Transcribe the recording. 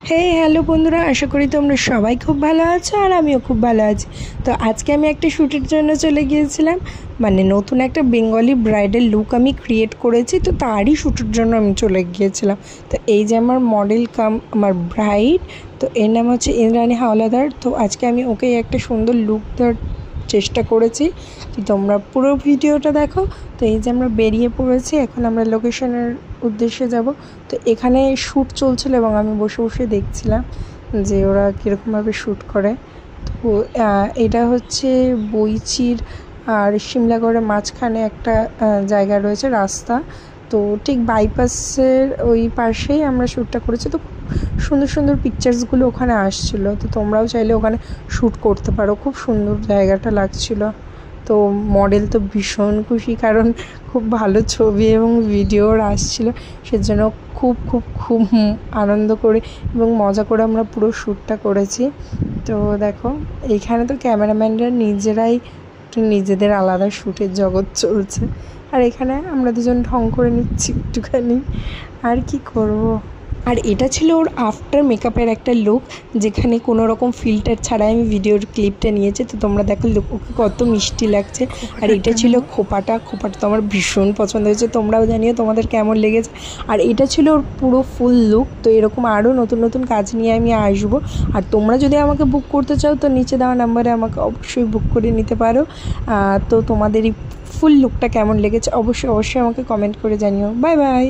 Hello বন্ধুরা, আশা করি তোমরা সবাই খুব ভালো আছো আর আমিও খুব ভালো আছি। তো আজকে আমি একটা শ্যুটের জন্য চলে গিয়েছিলাম, মানে নতুন একটা বেঙ্গলি ব্রাইডাল লুক আমি ক্রিয়েট করেছি, তো তারই শ্যুটের জন্য আমি চলে গিয়েছিলাম। তো এই যে আমার মডেল কাম আমার ব্রাইড, তো এর নাম হচ্ছে ইন্দ্রাণী হাওলাদার। তো আজকে আমি ওকে একটা সুন্দর লুক দেওয়ার চেষ্টা করেছি, তো তোমরা পুরো ভিডিওটা দেখো। তো এই যে আমরা বেরিয়ে পড়েছি, এখন আমরা লোকেশনের উদ্দেশ্যে যাব। তো এখানে শ্যুট চলছিল এবং আমি বসে বসে দেখছিলাম যে ওরা কীরকমভাবে শ্যুট করে। তো এটা হচ্ছে বইচির আর সিমলাগড়ের মাঝখানে একটা জায়গা রয়েছে, রাস্তা। তো ঠিক বাইপাসের ওই পাশেই আমরা শ্যুটটা করেছি। তো সুন্দর সুন্দর পিকচার্সগুলো ওখানে আসছিলো, তো তোমরাও চাইলে ওখানে শ্যুট করতে পারো, খুব সুন্দর জায়গাটা লাগছিলো। তো মডেল তো ভীষণ খুশি, কারণ খুব ভালো ছবি এবং ভিডিওর আসছিলো, সেজন্য খুব খুব খুব আনন্দ করে এবং মজা করে আমরা পুরো শ্যুটটা করেছি। তো দেখো এইখানে তো ক্যামেরাম্যানরা নিজেরাই নিজেদের আলাদা শ্যুটের জগৎ চলছে, আর এখানে আমরা দুজন ঢং করে নিচ্ছি একটুখানি, আর কি করব। আর এটা ছিল ওর আফটার মেকআপের একটা লুক, যেখানে কোনো রকম ফিল্টার ছাড়াই আমি ভিডিওর ক্লিপটা নিয়েছি। তো তোমরা দেখো লুক ওকে কত মিষ্টি লাগছে। আর এটা ছিল খোপাটা তো আমার ভীষণ পছন্দ হয়েছে, তোমরাও জানিও তোমাদের কেমন লেগেছে। আর এটা ছিল ওর পুরো ফুল লুক। তো এরকম আরও নতুন নতুন কাজ নিয়ে আমি আসবো। আর তোমরা যদি আমাকে বুক করতে চাও, তো নিচে দেওয়া নাম্বারে আমাকে অবশ্যই বুক করে নিতে পারো। তো তোমাদের এই ফুল লুকটা কেমন লেগেছে অবশ্যই আমাকে কমেন্ট করে জানিও। Bye bye.